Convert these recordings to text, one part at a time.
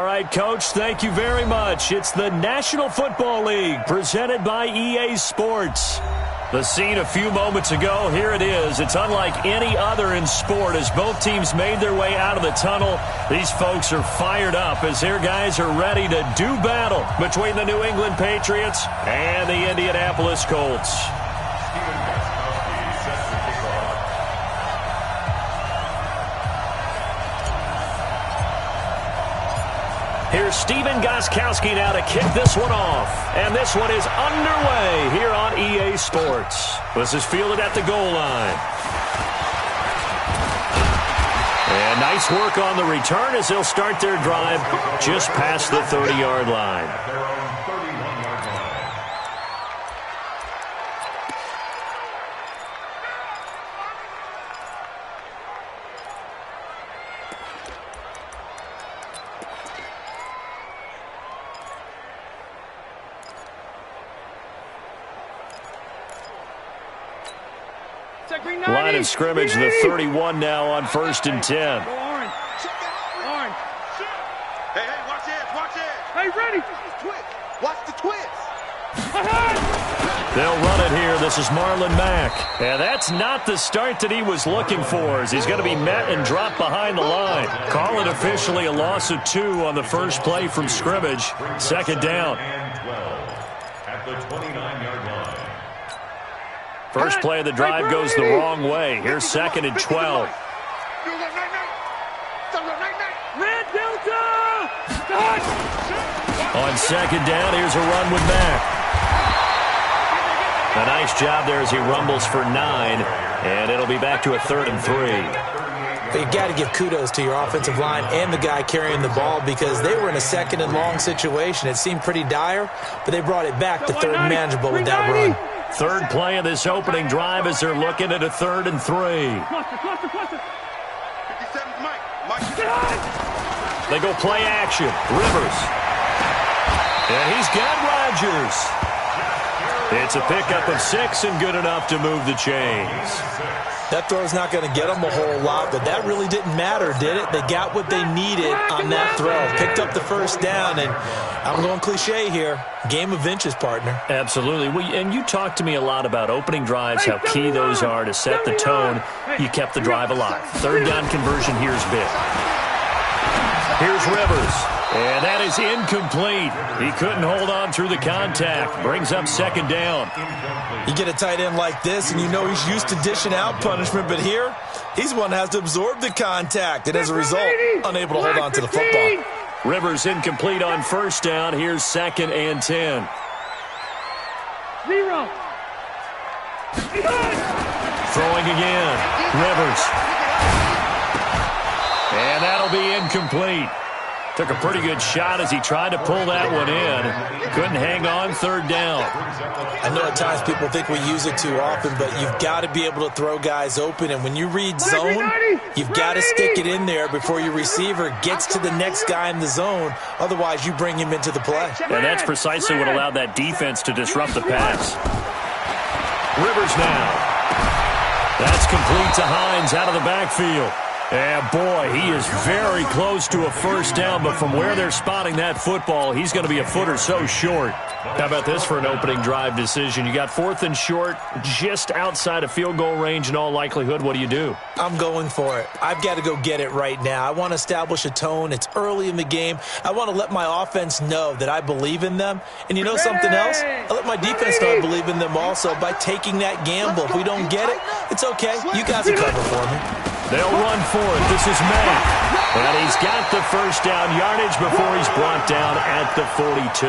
All right, Coach, thank you very much. It's the National Football League presented by EA Sports. The scene a few moments ago, here it is. It's unlike any other in sport as both teams made their way out of the tunnel. These folks are fired up as their guys are ready to do battle between the New England Patriots and the Indianapolis Colts. Here's Steven Gostkowski now to kick this one off. And this one is underway here on EA Sports. This is fielded at the goal line. And nice work on the return as they'll start their drive just past the 30-yard line. Line of scrimmage, the 31 now on 1st and 10. Hey, watch it. Hey, ready. Watch the twist. They'll run it here. This is Marlon Mack. And that's not the start that he was looking for, as he's going to be met and dropped behind the line. Call it officially a loss of 2 on the first play from scrimmage. 2nd down. At the 29-yard line. First play of the drive goes the wrong way. Here's 2nd and 12. On 2nd down, here's a run with Mack. A nice job there as he rumbles for 9, and it'll be back to a 3rd and 3. You got to give kudos to your offensive line and the guy carrying the ball because they were in a 2nd and long situation. It seemed pretty dire, but they brought it back to 3rd and manageable with that run. 3rd play of this opening drive as they're looking at a 3rd and 3. They go play action. Rivers. And he's got Rodgers. It's a pickup of 6 and good enough to move the chains. That throw's not going to get them a whole lot, but that really didn't matter, did it? They got what they needed on that throw. Picked up the 1st down, and I'm going cliche here. Game of inches, partner. Absolutely. And you talked to me a lot about opening drives, how key those are to set the tone. You kept the drive alive. 3rd down conversion here's big. Here's Rivers. And that is incomplete. He couldn't hold on through the contact. Brings up 2nd down. You get a tight end like this, and you know he's used to dishing out punishment, but here, he's one that has to absorb the contact, and as a result, unable to hold on to the football. Rivers incomplete on 1st down. Here's 2nd and 10. 0. Throwing again. Rivers. And that'll be incomplete. Took a pretty good shot as he tried to pull that one in. Couldn't hang on. 3rd down. I know at times people think we use it too often, but you've got to be able to throw guys open. And when you read zone, you've got to stick it in there before your receiver gets to the next guy in the zone. Otherwise, you bring him into the play. And that's precisely what allowed that defense to disrupt the pass. Rivers now. That's complete to Hines out of the backfield. And, boy, he is very close to a 1st down, but from where they're spotting that football, he's going to be a foot or so short. How about this for an opening drive decision? You got 4th and short, just outside of field goal range in all likelihood. What do? I'm going for it. I've got to go get it right now. I want to establish a tone. It's early in the game. I want to let my offense know that I believe in them. And you know something else? I let my defense know I believe in them also by taking that gamble. If we don't get it, it's okay. You guys will cover for me. They'll run for it. This is Mack. And he's got the 1st down yardage before he's brought down at the 42.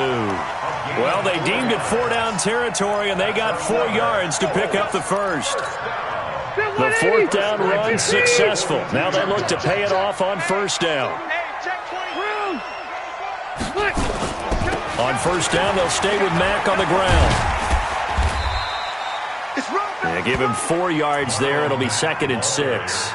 Well, they deemed it 4-down territory, and they got 4 yards to pick up the 1st. The 4th down run successful. Now they look to pay it off on 1st down. On 1st down, they'll stay with Mack on the ground. They give him 4 yards there. It'll be 2nd and 6.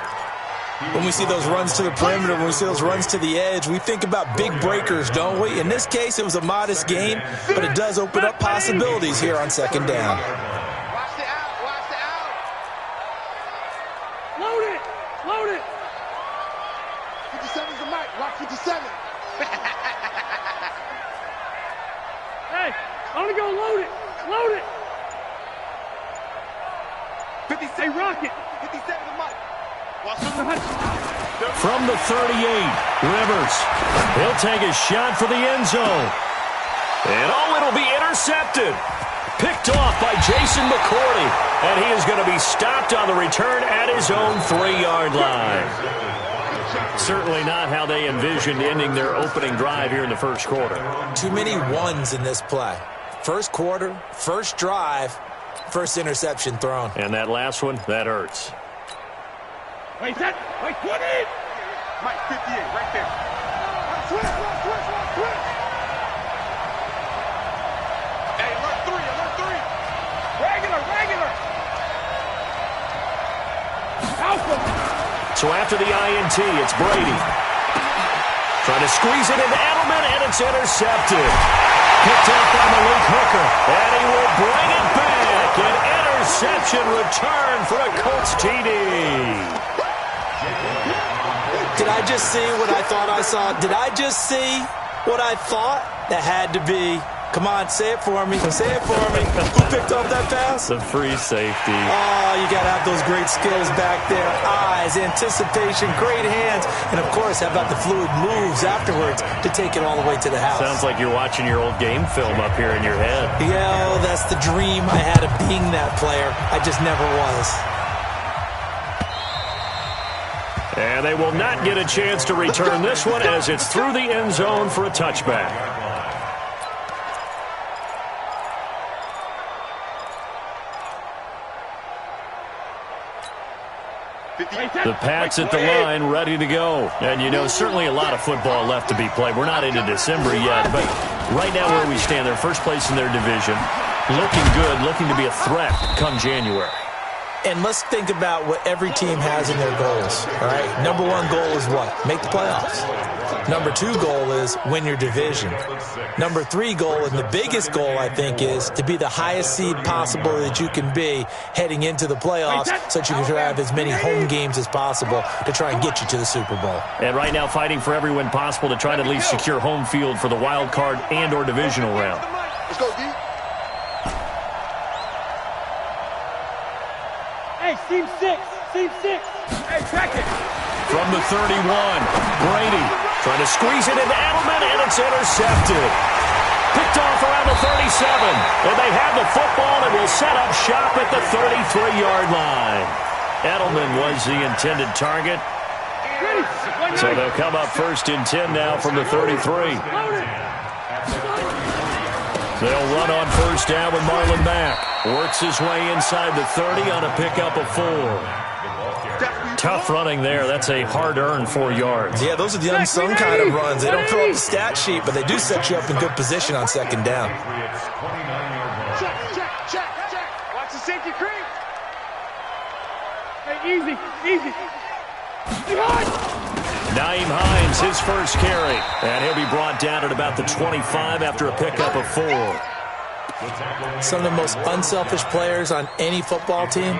When we see those runs to the perimeter, when we see those runs to the edge, we think about big breakers, don't we? In this case, it was a modest gain, but it does open up possibilities here on 2nd down. Watch the out. Load it. 57's the mic. Watch 57. go, load it. Load it. 50, say rocket. 57 to Mike. From the 38, Rivers. He'll take a shot for the end zone. And it'll be intercepted. Picked off by Jason McCourty. And he is going to be stopped on the return at his own 3-yard line. Certainly not how they envisioned ending their opening drive here in the first quarter. Too many ones in this play. First quarter, first drive, first interception thrown. And that last one, that hurts. Wait, what in? Mike, 58, right there. Switch. Hey, alert three. Regular. Alpha. So after the INT, it's Brady. Trying to squeeze it into Edelman, and it's intercepted. Picked up by Malik Hooker, and he will bring it back. An interception return for a Colts TD. Did I just see what I thought I saw? Did I just see what I thought? That had to be. Come on, say it for me. Say it for me. Who picked up that pass? The free safety. Oh, you got to have those great skills back there. Eyes, anticipation, great hands. And, of course, how about the fluid moves afterwards to take it all the way to the house? Sounds like you're watching your old game film up here in your head. Yeah, that's the dream I had of being that player. I just never was. And they will not get a chance to return this one as it's through the end zone for a touchback. The Pats at the line, ready to go. And, certainly a lot of football left to be played. We're not into December yet, but right now where we stand, they're first place in their division. Looking good, looking to be a threat come January. And let's think about what every team has in their goals, all right? Number one goal is what? Make the playoffs. Number two goal is win your division. Number three goal, and the biggest goal, I think, is to be the highest seed possible that you can be heading into the playoffs so that you can have as many home games as possible to try and get you to the Super Bowl. And right now fighting for every win possible to try to at least secure home field for the wild card and or divisional round. Let's go, D. Hey, team six. Hey, check it. From the 31, Brady trying to squeeze it into Edelman, and it's intercepted. Picked off around the 37, and they have the football and will set up shop at the 33-yard line. Edelman was the intended target. So they'll come up first and 10 now from the 33. They'll run on first down with Marlon Mack. Works his way inside the 30 on a pickup of 4. Tough running there. That's a hard-earned 4 yards. Yeah, those are the unsung kind of runs. They don't fill up the stat sheet, but they do set you up in good position on second down. Check. Watch the safety creep. Hey, easy. Nyheim Hines, his first carry. And he'll be brought down at about the 25 after a pickup of 4. Some of the most unselfish players on any football team,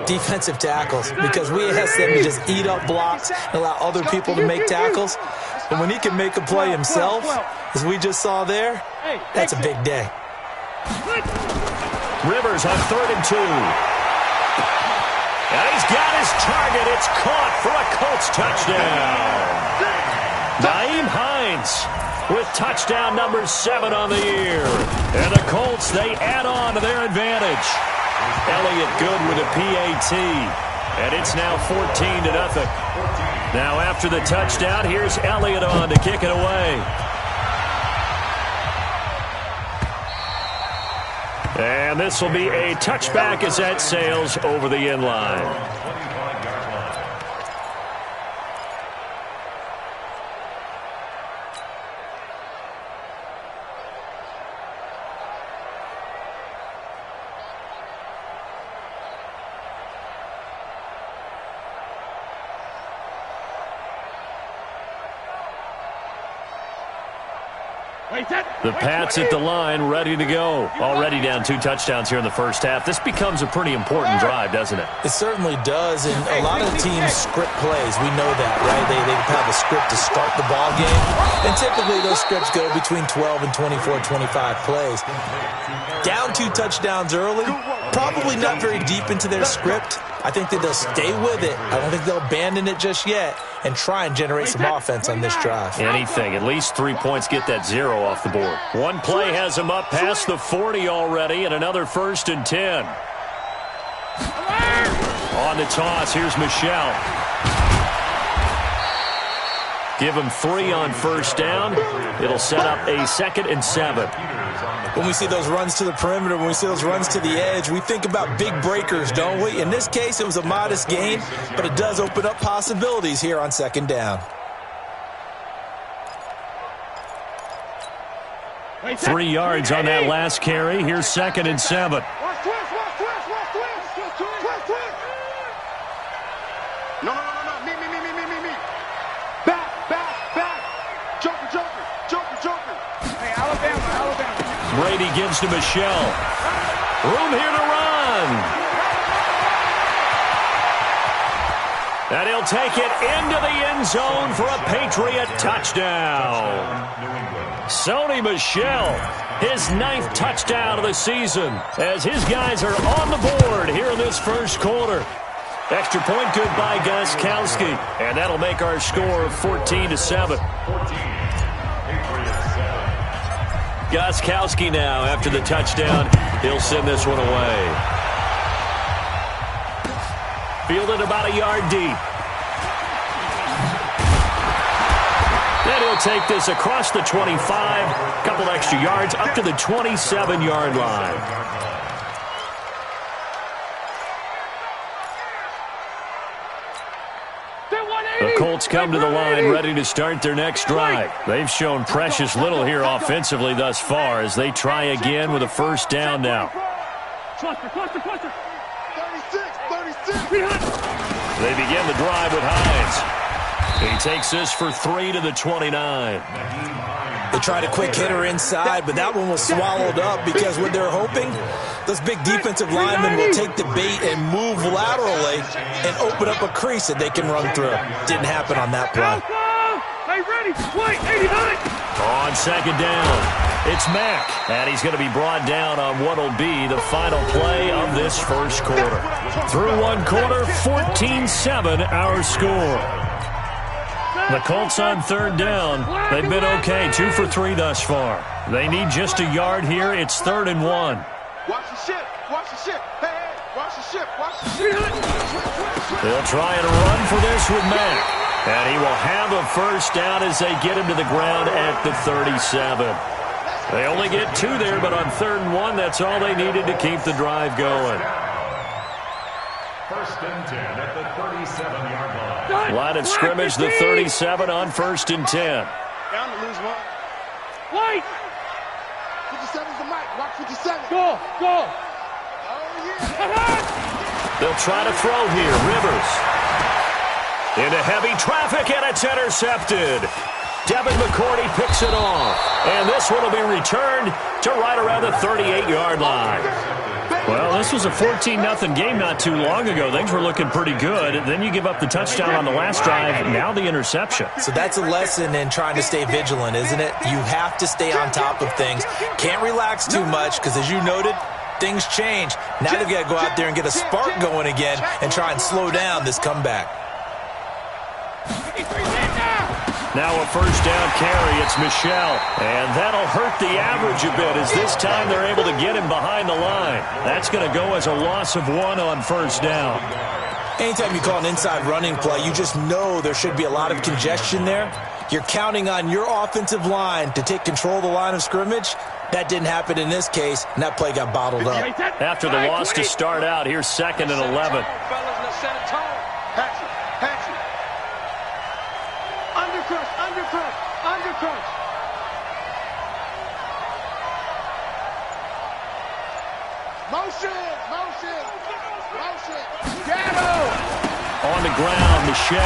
defensive tackles, because we ask them to just eat up blocks and allow other people to make tackles. And when he can make a play himself, as we just saw there, that's a big day. Rivers on 3rd and 2. And he's got his target. It's caught for a Colts touchdown. Nyheim Hines with touchdown number 7 on the year. And the Colts, they add on to their advantage. Elliott good with a PAT. And it's now 14-0. Now after the touchdown, here's Elliott on to kick it away. And this will be a touchback as that sails over the end line. The Pats at the line, ready to go. Already down 2 touchdowns here in the first half. This becomes a pretty important drive, doesn't it? It certainly does, and a lot of the teams script plays. We know that, right? They have a script to start the ball game, and typically those scripts go between 12 and 24, 25 plays. Down 2 touchdowns early, probably not very deep into their script. I think that they'll stay with it. I don't think they'll abandon it just yet and try and generate some offense on this drive. Anything. At least 3 points, get that 0 off the board. One play has them up past the 40 already, and another 1st and 10. On the toss, here's Michelle. Give him 3 on 1st down. It'll set up a 2nd and 7. When we see those runs to the perimeter, when we see those runs to the edge, we think about big breakers, don't we? In this case, it was a modest gain, but it does open up possibilities here on 2nd down. 3 yards on that last carry. Here's 2nd and 7. No. Me. Back. Joker. Hey, Alabama. Brady gives to Michelle. Room here to run. And he'll take it into the end zone for a Patriot touchdown. Sony Michel, his 9th touchdown of the season, as his guys are on the board here in this first quarter. Extra point good by Gostkowski, and that'll make our score 14-7. Gostkowski now, after the touchdown, he'll send this one away. Fielded about a yard deep. Then he'll take this across the 25, couple extra yards, up to the 27-yard line. The Colts come to the line ready to start their next drive. They've shown precious little here offensively thus far as they try again with a 1st down now. 36. They begin the drive with Hines. He takes this for 3 to the 29. They tried a quick hitter inside, but that one was swallowed up because what they're hoping, those big defensive linemen will take the bait and move laterally and open up a crease that they can run through. Didn't happen on that play. Hey, ready, play, 89. On 2nd down, it's Mack, and he's going to be brought down on what will be the final play of this first quarter. Through 1 quarter, 14-7 our score. The Colts on 3rd down. They've been okay, 2 for 3 thus far. They need just a yard here. It's 3rd and 1. Watch the ship. Hey, watch the ship. They'll try and run for this with Mack. And he will have a 1st down as they get him to the ground at the 37. They only get 2 there, but on 3rd and 1, that's all they needed to keep the drive going. 1st and 10 at the 37-yard line. Line of scrimmage, the 37 on 1st and 10. Down to lose 1. Wait. 57's the mic. Watch 57. Go. Oh, yeah. They'll try to throw here. Rivers. Into heavy traffic, and it's intercepted. Devin McCourty picks it off. And this one will be returned to right around the 38-yard line. Well, this was a 14-0 game not too long ago. Things were looking pretty good. Then you give up the touchdown on the last drive. Now the interception. So that's a lesson in trying to stay vigilant, isn't it? You have to stay on top of things. Can't relax too much because, as you noted, things change. Now they've got to go out there and get a spark going again and try and slow down this comeback. Now a 1st down carry. It's Michel. And that'll hurt the average a bit as this time they're able to get him behind the line. That's going to go as a loss of 1 on 1st down. Anytime you call an inside running play, you just know there should be a lot of congestion there. You're counting on your offensive line to take control of the line of scrimmage. That didn't happen in this case, and that play got bottled up. After the loss to start out, here's 2nd and 11. Undercrush. Motion. On the ground, Michel.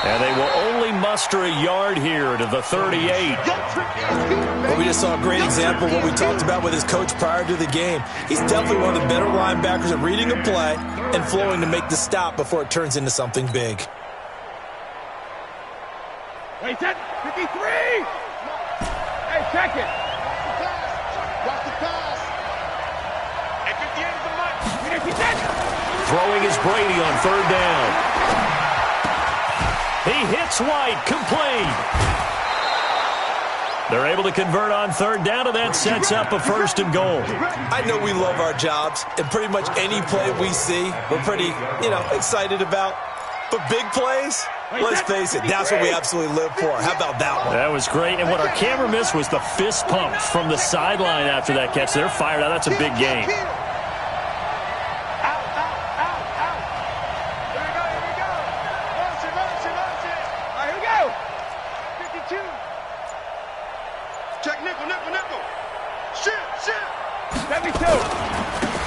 And they will only muster a yard here to the 38. Well, we just saw a great example of what we talked about with his coach prior to the game. He's definitely one of the better linebackers at reading a play and flowing to make the stop before it turns into something big. Wait, set, 53! Hey, check it! Watch the pass! Hey, 58 is the mark! Throwing is Brady on third down. He hits White, complete. They're able to convert on third down, and that sets up a 1st and goal. I know we love our jobs, and pretty much any play we see, we're pretty, excited about. But big plays, let's face it, that's what we absolutely live for. How about that one? That was great, and what our camera missed was the fist pump from the sideline after that catch. They're fired out. That's a big game.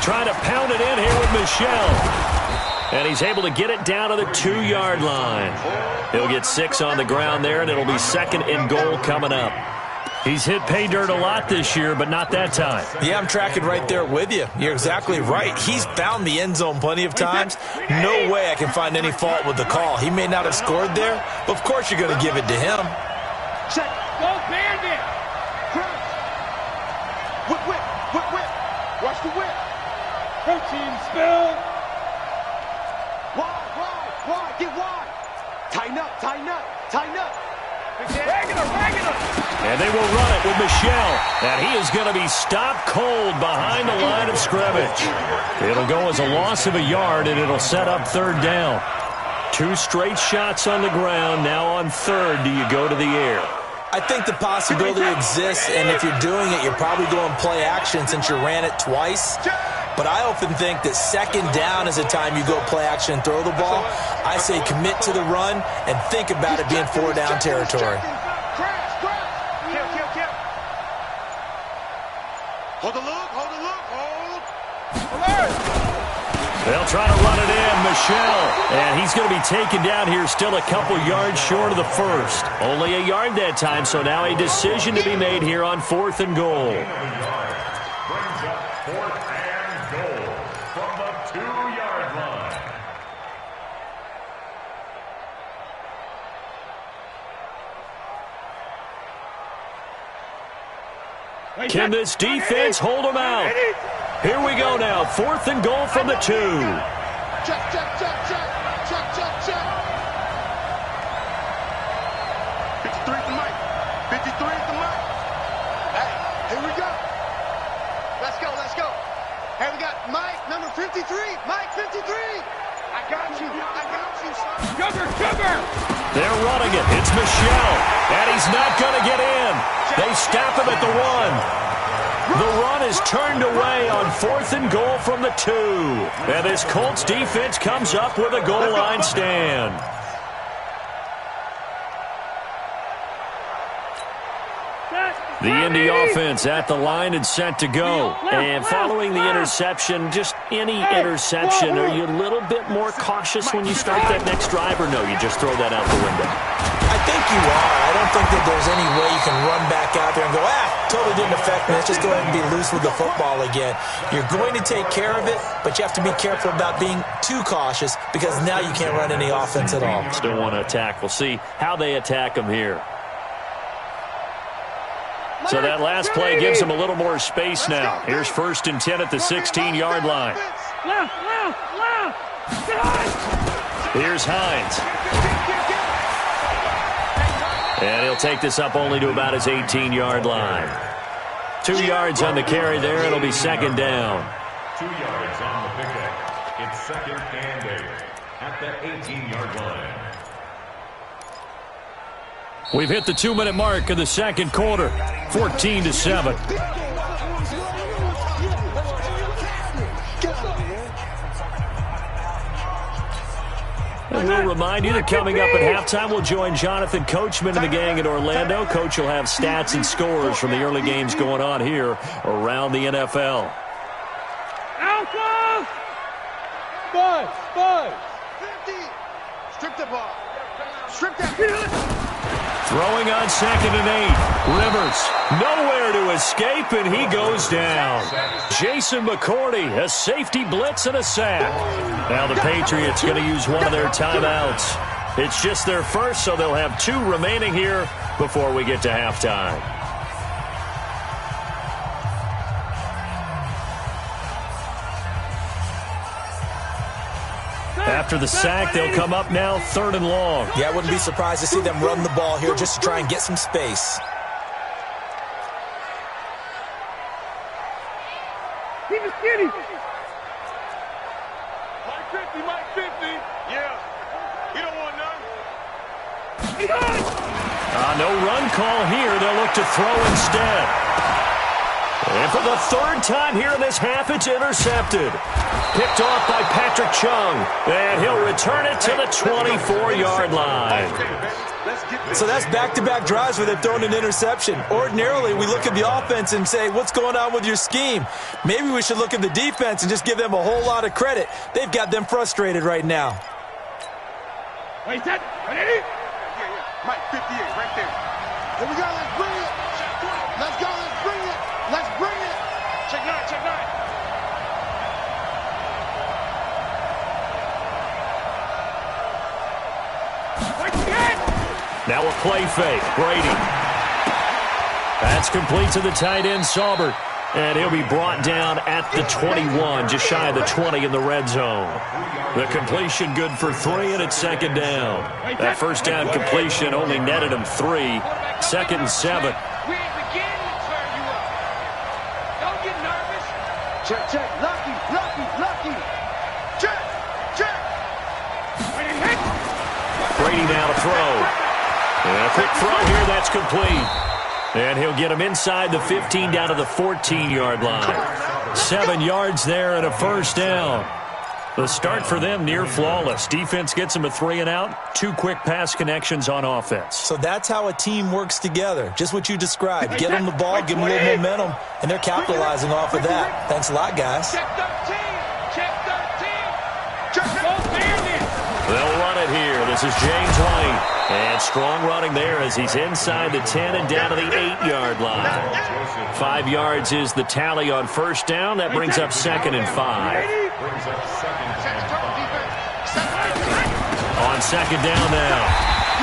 Trying to pound it in here with Michel. And he's able to get it down to the 2-yard line. He'll get 6 on the ground there, and it'll be 2nd and goal coming up. He's hit pay dirt a lot this year, but not that time. Yeah, I'm tracking right there with you. You're exactly right. He's found the end zone plenty of times. No way I can find any fault with the call. He may not have scored there, but of course you're going to give it to him. Check. Go Bandit. Cross. Whip, whip, whip, whip. Watch the whip. Protein spill. Wide. Get wide. Tighten up. Regular. And they will run it with Michel. And he is going to be stopped cold behind the line of scrimmage. It'll go as a loss of a yard, and it'll set up 3rd down. 2 straight shots on the ground. Now on 3rd, do you go to the air? I think the possibility exists, and if you're doing it, you're probably going play action since you ran it twice. But I often think that 2nd down is the time you go play action and throw the ball. I say commit to the run and think about it being 4-down territory. Hold. They'll try to run it in, Michel. And he's going to be taken down here still a couple yards short of the 1st. Only a yard that time, so now a decision to be made here on 4th and goal. Brings up 4th and goal from the 2-yard line. Can this defense hold them out? Here we go now. 4th and goal from the 2. Check. 53 is the mic. 53 is the mic. Hey, here we go. Let's go. Hey, we got Mike, number 53. Mike, 53. I got you, son. Sugar. They're running it. It's Michel. And he's not going to get in. They stop him at the 1. The run is turned away on 4th and goal from the 2. And this Colts defense comes up with a goal line stand. The Indy offense at the line and set to go. And following the interception, just any interception, are you a little bit more cautious when you start that next drive, or no, you just throw that out the window? I think you are. I don't think that there's any way you can run back out there and go, totally didn't affect me. Let's just go ahead and be loose with the football again. You're going to take care of it, but you have to be careful about being too cautious because now you can't run any offense at all. Still want to attack. We'll see how they attack them here. So that last play gives them a little more space now. Here's 1st and 10 at the 16-yard line. Left. Here's Hines. And he'll take this up only to about his 18-yard line. 2 yards on the carry there. It'll be 2nd down. 2 yards on the pickup. It's 2nd and 8 at the 18-yard line. We've hit the 2-minute mark of the 2nd quarter. 14-7. And we'll remind you that coming up at halftime, we'll join Jonathan Coachman and the gang in Orlando. Coach will have stats and scores from the early games going on here around the NFL. Alpha! Buzz! 50! Strip the ball. Strip that. Throwing on 2nd and 8. Rivers nowhere to escape, and he goes down. Jason McCourty, a safety blitz and a sack. Now the Patriots going to use one of their timeouts. It's just their first, so they'll have 2 remaining here before we get to halftime. After the sack, they'll come up now 3rd and long. Yeah, I wouldn't be surprised to see them run the ball here just to try and get some space. Keep it skinny. Mike 50, Mike 50. Yeah. He don't want none. No run call here. They'll look to throw instead. And for the 3rd time here in this half, it's intercepted. Picked off by Patrick Chung. And he'll return it to the 24-yard line. So that's back-to-back drives where they've thrown an interception. Ordinarily, we look at the offense and say, what's going on with your scheme? Maybe we should look at the defense and just give them a whole lot of credit. They've got them frustrated right now. Wait, set. Ready? Yeah. Mike 58, right there. Here we go. Let's bring it. Let's go. Let's bring it. Let's bring it. Check 9. Check 9. Now a play fake. Brady. That's complete to the tight end, Saubert. And he'll be brought down at the 21, just shy of the 20 in the red zone. The completion good for 3, and it's 2nd down. That first down completion only netted him 3. 2nd and 7. We ain't beginning to turn you up. Don't get nervous. Check, check. Lucky. Check. Brady now to throw. And a quick throw here, that's complete. And he'll get him inside the 15 down to the 14-yard line. 7 yards there and a first down. The start for them near flawless. Defense gets them a 3 and out. 2 quick pass connections on offense. So that's how a team works together. Just what you described. Get them the ball, give them a little momentum, and they're capitalizing off of that. Thanks a lot, guys. Check 13. Check 13. They'll run it here. This is James White. And strong running there as he's inside the 10 and down to the 8-yard line. 5 yards is the tally on first down. That brings up 2nd and 5. On 2nd down now,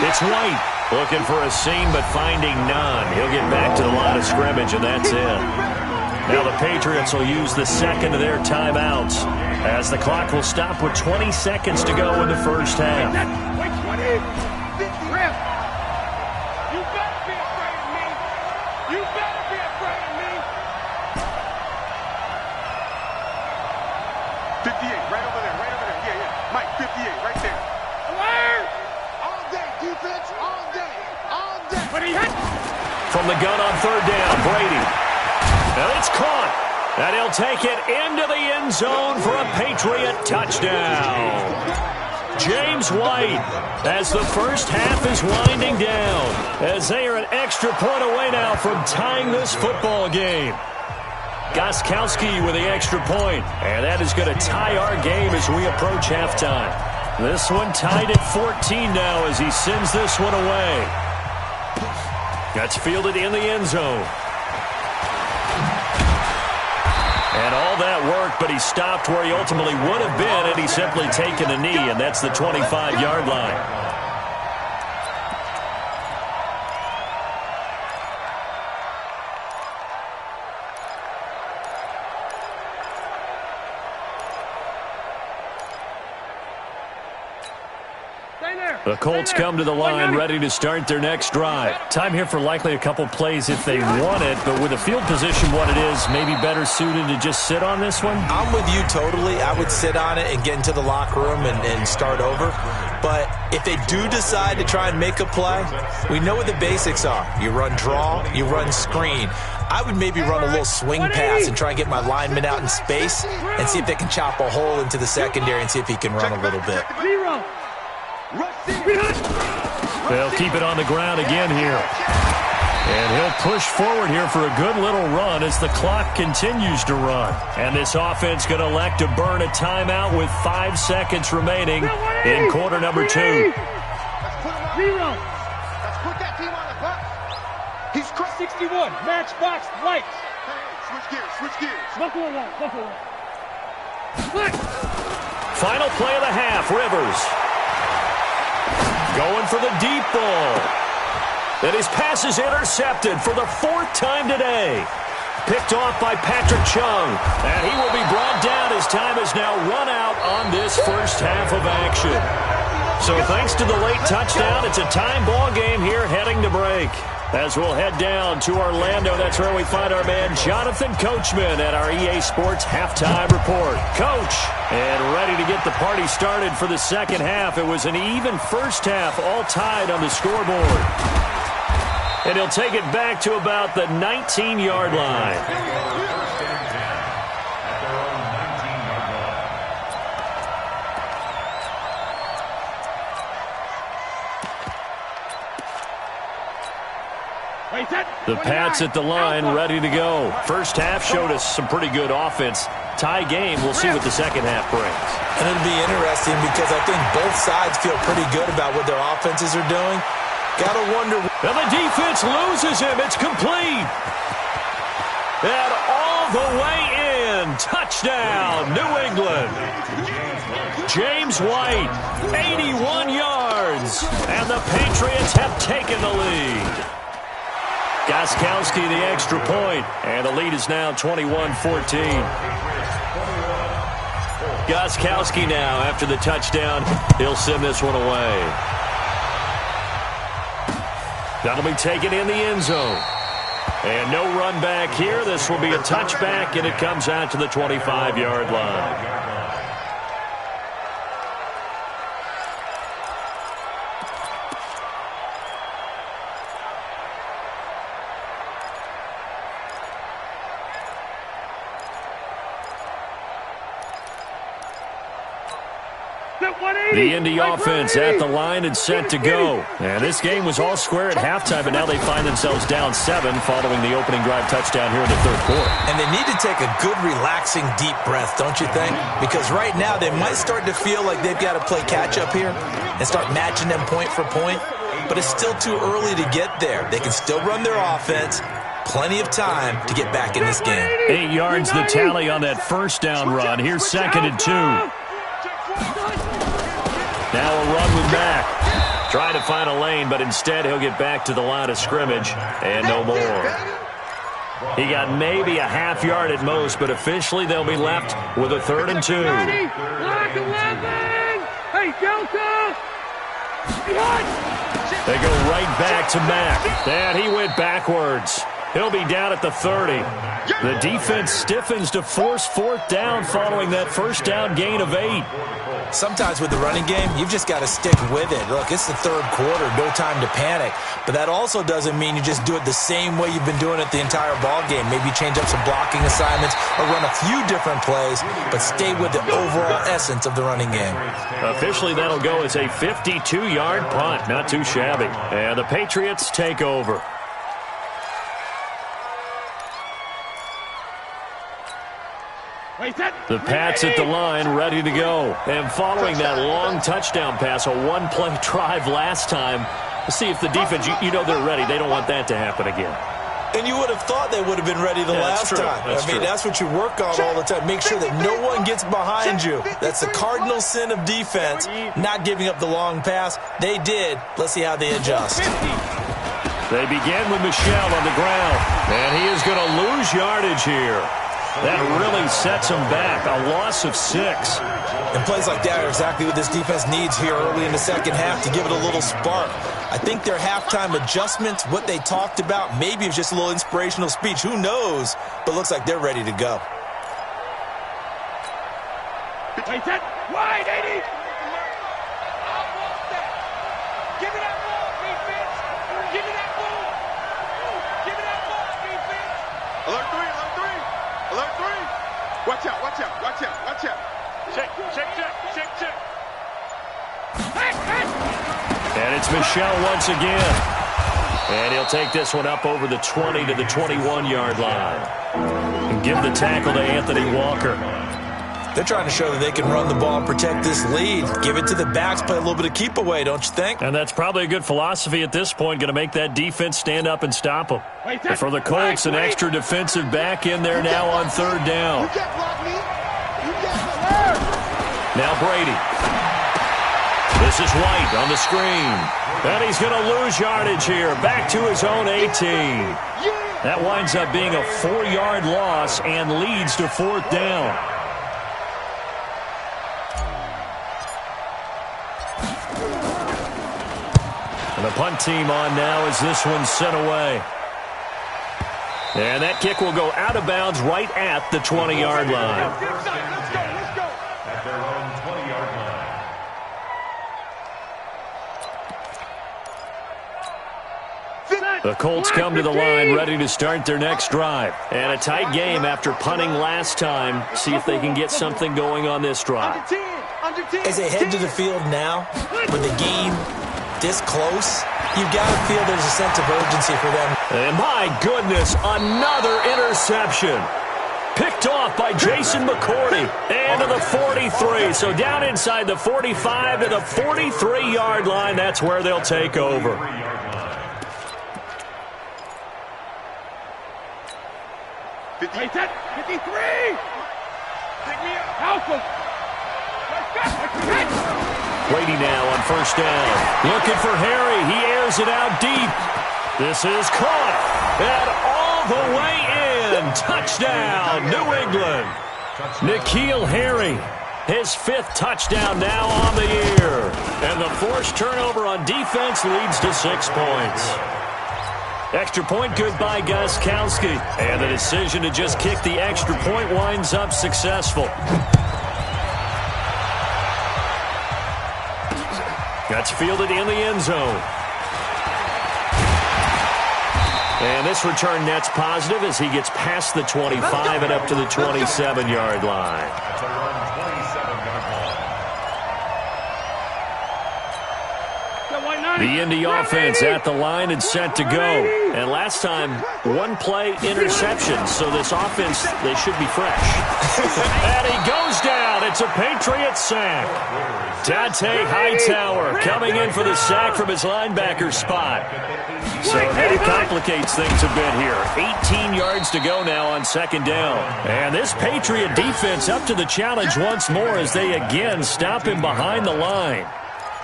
it's White looking for a seam but finding none. He'll get back to the line of scrimmage, and that's it. Now the Patriots will use the 2nd of their timeouts as the clock will stop with 20 seconds to go in the first half. From the gun on 3rd down, Brady. Now it's caught. And he'll take it into the end zone for a Patriot touchdown. James White, as the first half is winding down, as they are an extra point away now from tying this football game. Gostkowski with the extra point, and that is going to tie our game as we approach halftime. This one tied at 14 now as he sends this one away. That's fielded in the end zone. And all that worked, but he stopped where he ultimately would have been had he simply taken a knee, and that's the 25-yard line. The Colts come to the line ready to start their next drive. Time here for likely a couple plays if they want it, but with the field position what it is, maybe better suited to just sit on this one? I'm with you totally. I would sit on it and get into the locker room and start over. But if they do decide to try and make a play, we know what the basics are. You run draw, you run screen. I would maybe run a little swing pass and try and get my lineman out in space and see if they can chop a hole into the secondary and see if he can run a little bit. They'll keep it on the ground again here. And he'll push forward here for a good little run as the clock continues to run. And this offense going to elect to burn a timeout with 5 seconds remaining in quarter number 2. Let's put that team on the bus. He's 16. 61, matchbox lights. Hey, switch gears, switch gears. Final play of the half, Rivers. Going for the deep ball. And his pass is intercepted for the 4th time today. Picked off by Patrick Chung. And he will be brought down as time is now run out on this first half of action. So thanks to the late touchdown, it's a time ball game here heading to break. As we'll head down to Orlando, that's where we find our man Jonathan Coachman at our EA Sports Halftime Report. Coach, and ready to get the party started for the second half. It was an even first half, all tied on the scoreboard. And he'll take it back to about the 19-yard line. The Pats at the line, ready to go. First half showed us some pretty good offense. Tie game, we'll see what the second half brings. And it'll be interesting because I think both sides feel pretty good about what their offenses are doing. Gotta wonder. And the defense loses him. It's complete. And all the way in. Touchdown, New England. James White, 81 yards. And the Patriots have taken the lead. Gostkowski the extra point, and the lead is now 21-14. Gostkowski now, after the touchdown, he'll send this one away. That'll be taken in the end zone. And no run back here. This will be a touchback, and it comes out to the 25-yard line. The Indy offense at the line and set to go. And this game was all square at halftime, but now they find themselves down 7 following the opening drive touchdown here in the third quarter. And they need to take a good, relaxing, deep breath, don't you think? Because right now they might start to feel like they've got to play catch-up here and start matching them point for point. But it's still too early to get there. They can still run their offense. Plenty of time to get back in this game. 8 yards the tally on that first down run. Here's 2nd and 2. Now a run with Mack. Trying to find a lane, but instead he'll get back to the line of scrimmage and no more. He got maybe a half yard at most, but officially they'll be left with a 3rd and 2. Hey, Delta! They go right back to Mack. And he went backwards. He'll be down at the 30. The defense stiffens to force 4th down following that first down gain of 8. Sometimes with the running game, you've just got to stick with it. Look, it's the third quarter, no time to panic. But that also doesn't mean you just do it the same way you've been doing it the entire ball game. Maybe change up some blocking assignments or run a few different plays, but stay with the overall essence of the running game. Officially, that'll go as a 52-yard punt. Not too shabby. And the Patriots take over. The Pats at the line, ready to go. And following that long touchdown pass, a one-play drive last time, let's see if the defense, you know they're ready. They don't want that to happen again. And you would have thought they would have been ready the last time. That's what you work on all the time. Make sure that no one gets behind you. That's the cardinal sin of defense, not giving up the long pass. They did. Let's see how they adjust. They begin with Michel on the ground. And he is going to lose yardage here. That really sets them back. A loss of 6. And plays like that are exactly what this defense needs here early in the second half to give it a little spark. I think their halftime adjustments, what they talked about, maybe it was just a little inspirational speech. Who knows? But looks like they're ready to go. Wide, 80! Watch out, watch out, watch out, watch out. Check. And it's Michel once again. And he'll take this one up over the 20 to the 21-yard line. And give the tackle to Anthony Walker. They're trying to show that they can run the ball and protect this lead. Give it to the backs, play a little bit of keep away, don't you think? And that's probably a good philosophy at this point, going to make that defense stand up and stop them. And for the Colts, an extra defensive back in there now on third down. Now Brady. This is White on the screen. And he's going to lose yardage here. Back to his own 18. That winds up being a 4-yard loss and leads to fourth down. And the punt team on now as this one's sent away. And that kick will go out of bounds right at the 20-yard line. Let's go. At their own 20-yard line. The Colts come to the line ready to start their next drive. And a tight game after punting last time. See if they can get something going on this drive. As they head to the field now, with the game this close, you've got to feel there's a sense of urgency for them. And my goodness, another interception. Picked off by Jason McCourty. And to the 43. So down inside the 45 to the 43-yard line. That's where they'll take over. Hey, 53! Pick me up. Help him. Brady now on first down. Looking for Harry. He airs it out deep. This is caught. And all the way in. Touchdown, New England. N'Keal Harry. His 5th touchdown now on the year. And the forced turnover on defense leads to 6 points. Extra point good by Gostkowski. And the decision to just kick the extra point winds up successful. That's fielded in the end zone. And this return net's positive as he gets past the 25 and up to the 27-yard line. That's around 27-yard line. The Indy offense at the line and set to go. And last time, 1-play interception. So this offense, they should be fresh. And he goes down. It's a Patriot sack. Dante Hightower coming in for the sack from his linebacker spot. So that complicates things a bit here. 18 yards to go now on second down. And this Patriot defense up to the challenge once more as they again stop him behind the line.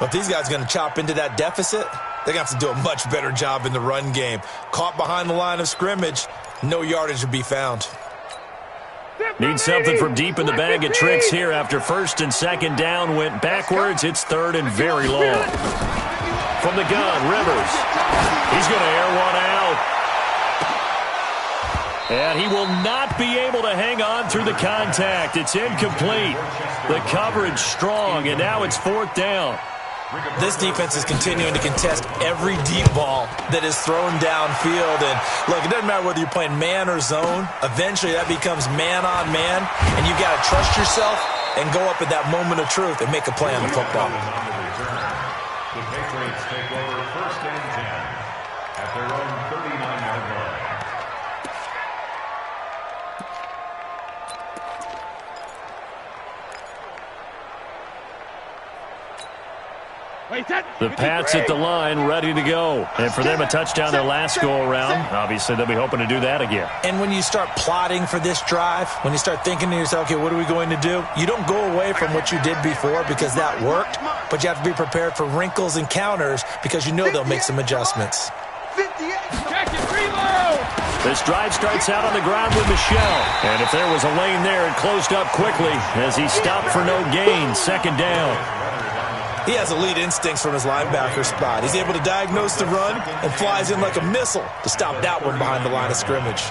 Well, if these guys are going to chop into that deficit, they're going to have to do a much better job in the run game. Caught behind the line of scrimmage, no yardage to be found. Need something from deep in the bag of tricks here after first and second down went backwards. It's third and very long. From the gun, Rivers. He's going to air one out. And he will not be able to hang on through the contact. It's incomplete. The coverage strong, and now it's fourth down. This defense is continuing to contest every deep ball that is thrown downfield. And, look, it doesn't matter whether you're playing man or zone. Eventually, that becomes man-on-man, and you've got to trust yourself and go up at that moment of truth and make a play on the football. The Patriots take over first and 10 at their own 39-yard line. The Pats at the line, ready to go. And for them, a touchdown their last go-around. Obviously, they'll be hoping to do that again. And when you start plotting for this drive, when you start thinking to yourself, okay, what are we going to do? You don't go away from what you did before because that worked, but you have to be prepared for wrinkles and counters because you know they'll make some adjustments. This drive starts out on the ground with Michel. And if there was a lane there, it closed up quickly as he stopped for no gain. Second down. He has elite instincts from his linebacker spot. He's able to diagnose the run and flies in like a missile to stop that one behind the line of scrimmage.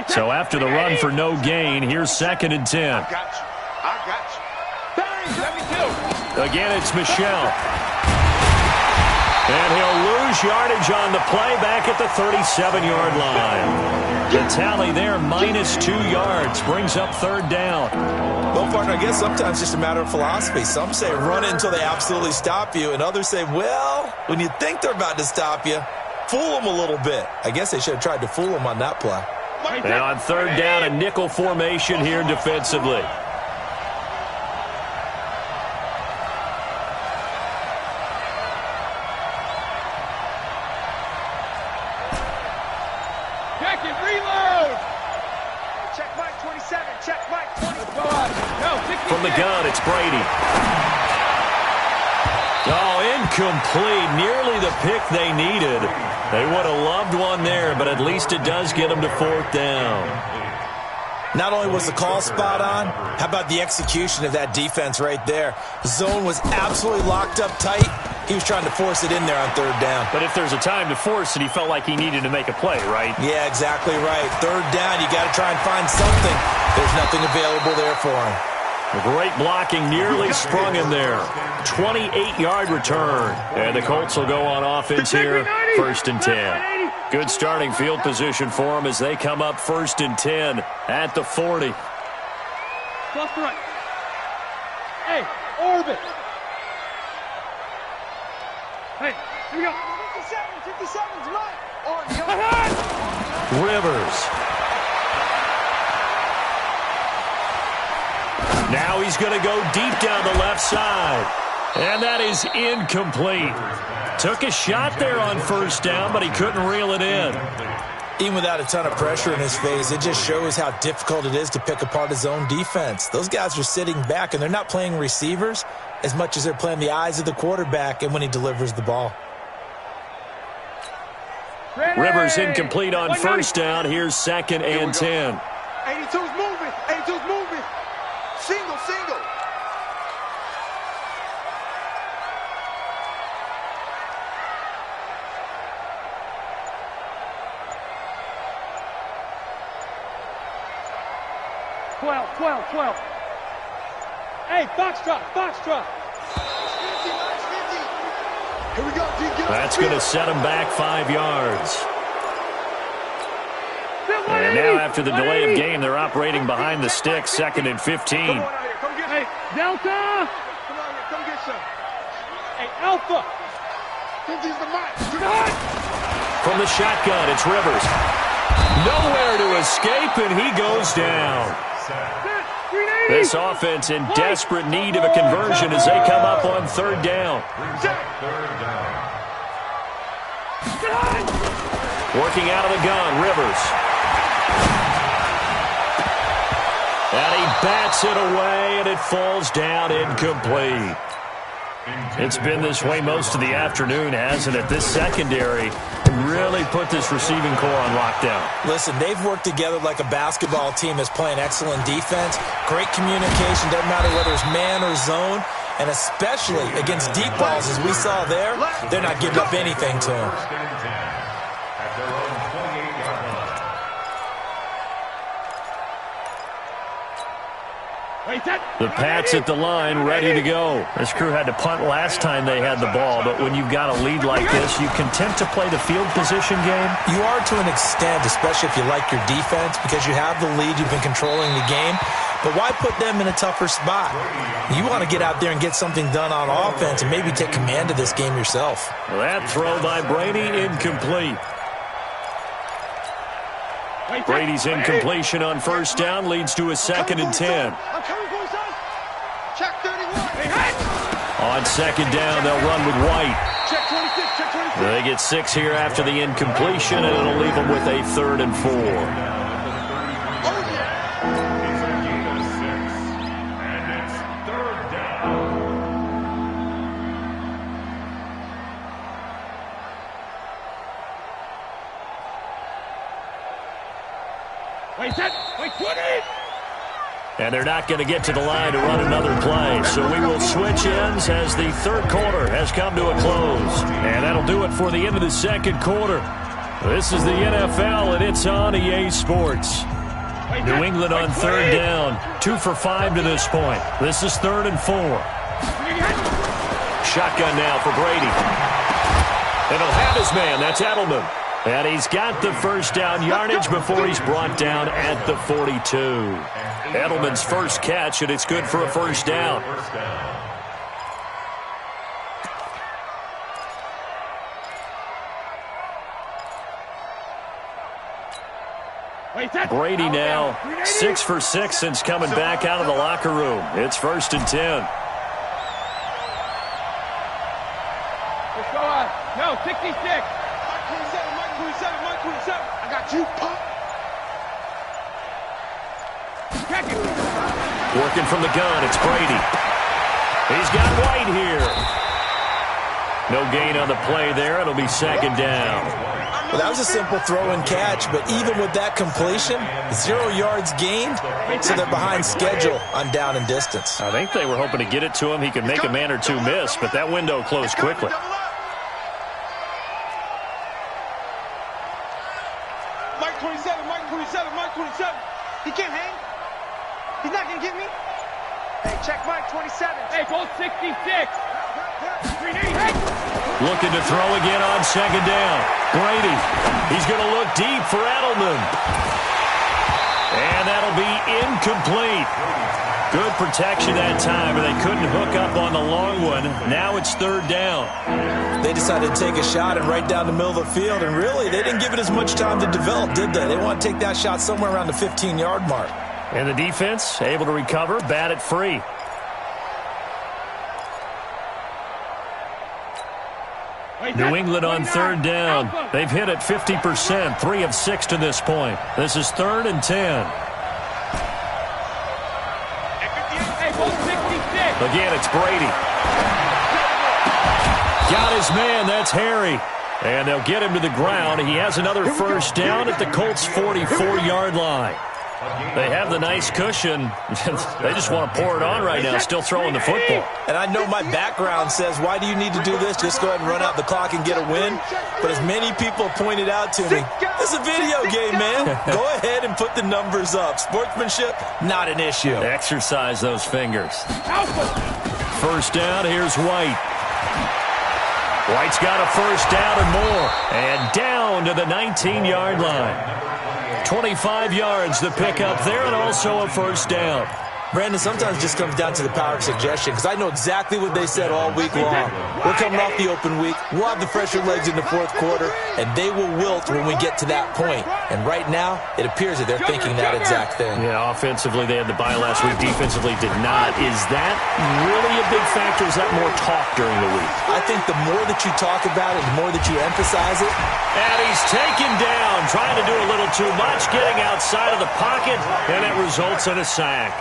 So after the run for no gain, here's second and 10. I got you. Bang, let me go. Again, it's Michel. And he'll lose yardage on the play back at the 37-yard line. The tally there, -2 yards, brings up third down. Well, partner, I guess sometimes it's just a matter of philosophy. Some say run it until they absolutely stop you, and others say, well, when you think they're about to stop you, fool them a little bit. I guess they should have tried to fool them on that play. And on third down, a nickel formation here defensively. From the gun, it's Brady. Oh, incomplete. Nearly the pick they needed. They would have loved one there, but at least it does get them to fourth down. Not only was the call spot on, how about the execution of that defense right there? The zone was absolutely locked up tight. He was trying to force it in there on third down. But if there's a time to force it, he felt like he needed to make a play, right? Yeah, exactly right. Third down, you got to try and find something. There's nothing available there for him. Great blocking, nearly sprung in there. 28-yard return. And the Colts will go on offense here, 1st and 10. Good starting field position for them as they come up 1st and 10 at the 40. Cross the right. Hey, orbit. Hey, here we go. 57's mine. Rivers. Now he's going to go deep down the left side. And that is incomplete. Took a shot there on first down, but he couldn't reel it in. Even without a ton of pressure in his face, it just shows how difficult it is to pick apart his own defense. Those guys are sitting back, and they're not playing receivers as much as they're playing the eyes of the quarterback and when he delivers the ball. Rivers incomplete on first down. Here's 2nd and 10. 82's moving. 82's moving. Single. Twelve. Hey, box drop. 50. Here we go, D. That's going to set him back 5 yards. And now after the delay of game, they're operating behind the sticks, 2nd and 15. Hey, Delta! Come on here, come get some. Hey, Alpha! 50's the mic. From the shotgun, it's Rivers. Nowhere to escape, and he goes down. This offense in desperate need of a conversion as they come up on third down. Working out of the gun, Rivers. And he bats it away, and it falls down incomplete. It's been this way most of the afternoon, hasn't it? This secondary really put this receiving core on lockdown. Listen, they've worked together like a basketball team that's playing excellent defense. Great communication, doesn't matter whether it's man or zone. And especially against deep balls, as we saw there, they're not giving up anything to him. The Pats at the line, ready to go. This crew had to punt last time they had the ball, but when you've got a lead like this, you content to play the field position game? You are to an extent, especially if you like your defense, because you have the lead, you've been controlling the game. But why put them in a tougher spot? You want to get out there and get something done on offense and maybe take command of this game yourself. That throw by Brady, incomplete. Brady's incompletion on first down leads to a 2nd and 10. I'm coming for you, son. Check 31. On second down, they'll run with White. Check 26. Check 26. They get 6 here after the incompletion, and it'll leave them with a 3rd and 4. And they're not going to get to the line to run another play. So we will switch ends as the third quarter has come to a close. And that'll do it for the end of the second quarter. This is the NFL, and it's on EA Sports. New England on third down. 2 for 5 to this point. This is 3rd and 4. Shotgun now for Brady. And he'll have his man. That's Edelman. And he's got the first down yardage before he's brought down at the 42. Edelman's first catch, and it's good for a first down. Brady now 6 for 6 since coming back out of the locker room. It's 1st and 10. Let's go on. No, 66. Mike 27, Mike 27, Mike 27. I got you, pop. Check it. Working from the gun, it's Brady. He's got White here. No gain on the play there. It'll be 2nd down. Well, that was a simple throw and catch, but even with that completion, 0 yards gained, so they're behind schedule on down and distance. I think they were hoping to get it to him. He could make a man or two miss, but that window closed quickly. Mike 27, Mike 27, Mike 27. He can't hang. He's not going to get me. Hey, check Mike 27. Hey, go 66. 380. Looking to throw again on 2nd down. Brady, he's going to look deep for Edelman. And that'll be incomplete. Good protection that time, but they couldn't hook up on the long one. Now it's 3rd down. They decided to take a shot and right down the middle of the field, and really, they didn't give it as much time to develop, did they? They want to take that shot somewhere around the 15-yard mark. And the defense able to recover, bat it free. New England on 3rd down. They've hit it 50%, 3 of 6 to this point. This is 3rd and 10. Hey, go 66. Again, it's Brady. Got his man. That's Harry. And they'll get him to the ground. He has another first down at the Colts' 44-yard line. They have the nice cushion. They just want to pour it on right now, still throwing the football. And I know my background says, why do you need to do this? Just go ahead and run out the clock and get a win. But as many people pointed out to me, it's a video game, man. Go ahead and put the numbers up. Sportsmanship, not an issue. Exercise those fingers. First down, here's White. White's got a first down and more. And down to the 19-yard line. 25 yards the pickup there, and also a first down. Brandon, sometimes it just comes down to the power of suggestion, because I know exactly what they said all week long. We're coming off the open week. We'll have the fresher legs in the 4th quarter, and they will wilt when we get to that point. And right now, it appears that they're thinking that exact thing. Yeah, offensively, they had the bye last week. Defensively, did not. Is that really a big factor? Is that more talk during the week? I think the more that you talk about it, the more that you emphasize it. And he's taken down, trying to do a little too much, getting outside of the pocket, and it results in a sack.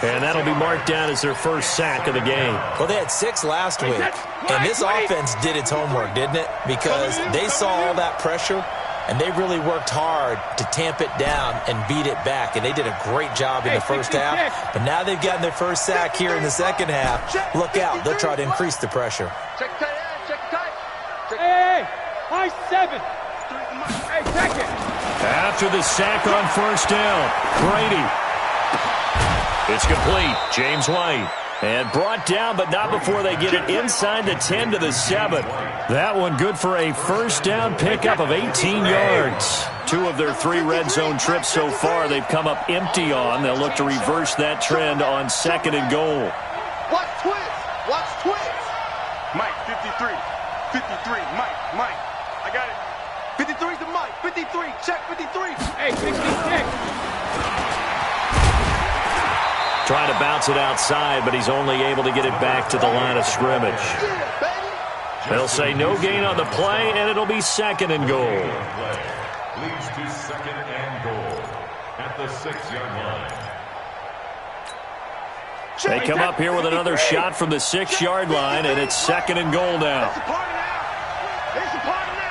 And that'll be marked down as their first sack of the game. Well, they had 6 last week, and this offense did its homework, didn't it? Because they saw all that pressure, and they really worked hard to tamp it down and beat it back, and they did a great job in the first half. But now they've gotten their first sack here in the second half. Look out. They'll try to increase the pressure. Check the tight end, check the tight. Hey, high 7. Hey, check it. After the sack on first down, Brady. It's complete. James White. And brought down, but not before they get it inside the 10 to the 7. That one good for a first down pickup of 18 yards. 2 of their 3 red zone trips so far they've come up empty on. They'll look to reverse that trend on 2nd and goal. Watch twist. Watch twist. Mike, 53. 53. Mike. I got it. 53 to Mike. 53. Check 53. Hey, 66. Trying to bounce it outside, but he's only able to get it back to the line of scrimmage. They'll say no gain on the play, and it'll be 2nd and goal. Leads to 2nd and goal at the 6-yard line. They come up here with another shot from the 6-yard line, and it's 2nd and goal now. It's a party now. It's a party now.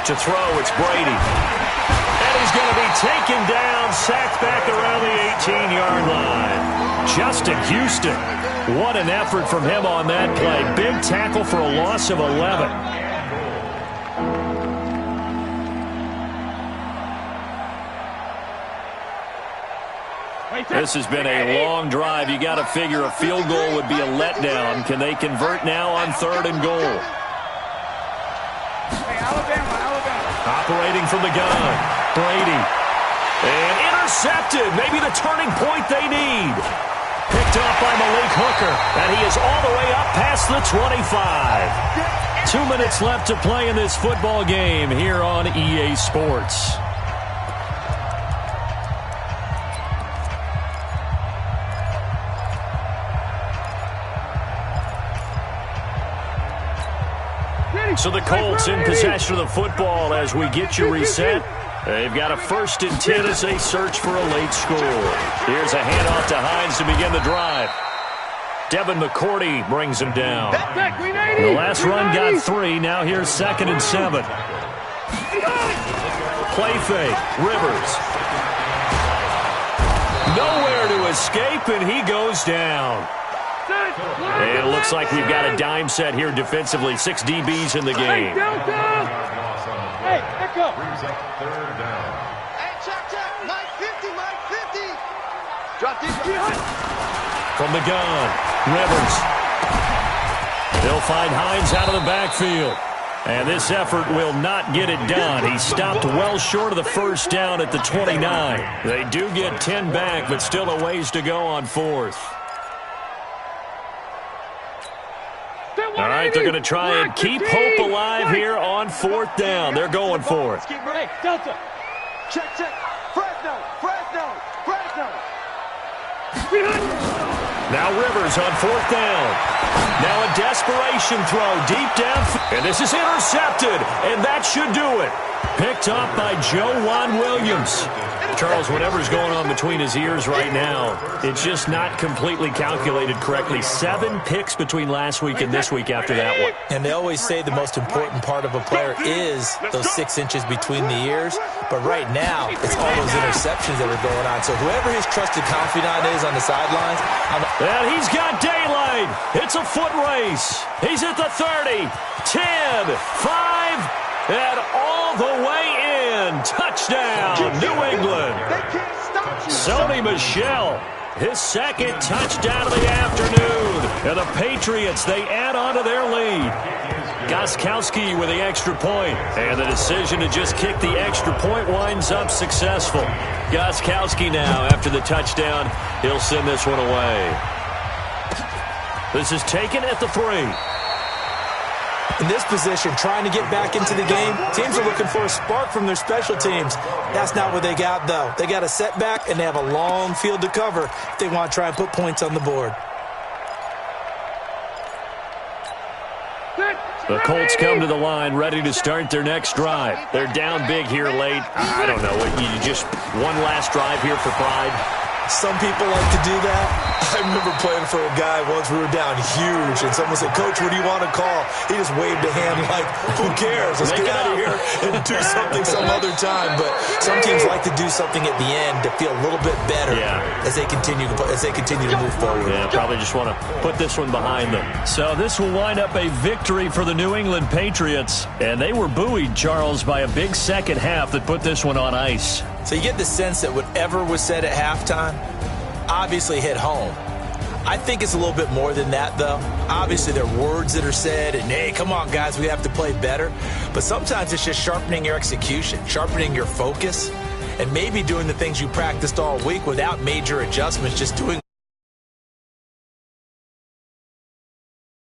To throw, it's Brady. And he's going to be taken down, sacked back around the 18-yard line. Justin Houston, what an effort from him on that play. Big tackle for a loss of 11. This has been a long drive. You got to figure a field goal would be a letdown. Can they convert now on 3rd and goal? Hey, Alabama. Operating from the gun, Brady. And intercepted. Maybe the turning point they need. Picked up by Malik Hooker. And he is all the way up past the 25. 2 minutes left to play in this football game here on EA Sports. So the Colts in possession of the football as we get you reset. They've got a 1st and 10 as they search for a late score. Here's a handoff to Hines to begin the drive. Devin McCourty brings him down. The last run got 3. Now here's 2nd and 7. Play fake. Rivers. Nowhere to escape, and he goes down. And it looks like we've got a dime set here defensively. 6 DBs in the game. Hey, back up. Hey, check. Mike 50, Mike 50. Drop these. From the gun, Rivers. They'll find Hines out of the backfield. And this effort will not get it done. He stopped well short of the 1st down at the 29. They do get 10 back, but still a ways to go on 4th. All right, they're going to try and keep hope alive here on 4th down. They're going for it. Hey, Delta. Check. Fresno. Now Rivers on 4th down. Now a desperation throw deep down. And this is intercepted, and that should do it. Picked up by Joe Williams. Charles, whatever's going on between his ears right now, it's just not completely calculated correctly. 7 picks between last week and this week after that one. And they always say the most important part of a player is those 6 inches between the ears. But right now, it's all those interceptions that are going on. So whoever his trusted confidant is on the sidelines. And he's got daylight. It's a foot race. He's at the 30, 10, 5, and all the way in. Touchdown, New England. Sony Michel, his 2nd touchdown of the afternoon. And the Patriots, they add on to their lead. Gostkowski with the extra point. And the decision to just kick the extra point winds up successful. Gostkowski now, after the touchdown, he'll send this one away. This is taken at the 3. In this position, trying to get back into the game, teams are looking for a spark from their special teams. That's not what they got, though. They got a setback, and they have a long field to cover if they want to try and put points on the board. The Colts come to the line, ready to start their next drive. They're down big here late. I don't know. You just one last drive here for pride? Some people like to do that. I remember playing for a guy once. We were down huge, and someone said, "Coach, what do you want to call?" He just waved a hand like, "Who cares? Let's get out of here and do something some other time." But some teams like to do something at the end to feel a little bit better as they continue to move forward. Yeah, probably just want to put this one behind them. So this will wind up a victory for the New England Patriots, and they were buoyed, Charles, by a big second half that put this one on ice. So you get the sense that whatever was said at halftime obviously hit home. I think it's a little bit more than that, though. Obviously, there are words that are said, and, hey, come on, guys, we have to play better. But sometimes it's just sharpening your execution, sharpening your focus, and maybe doing the things you practiced all week without major adjustments, just doing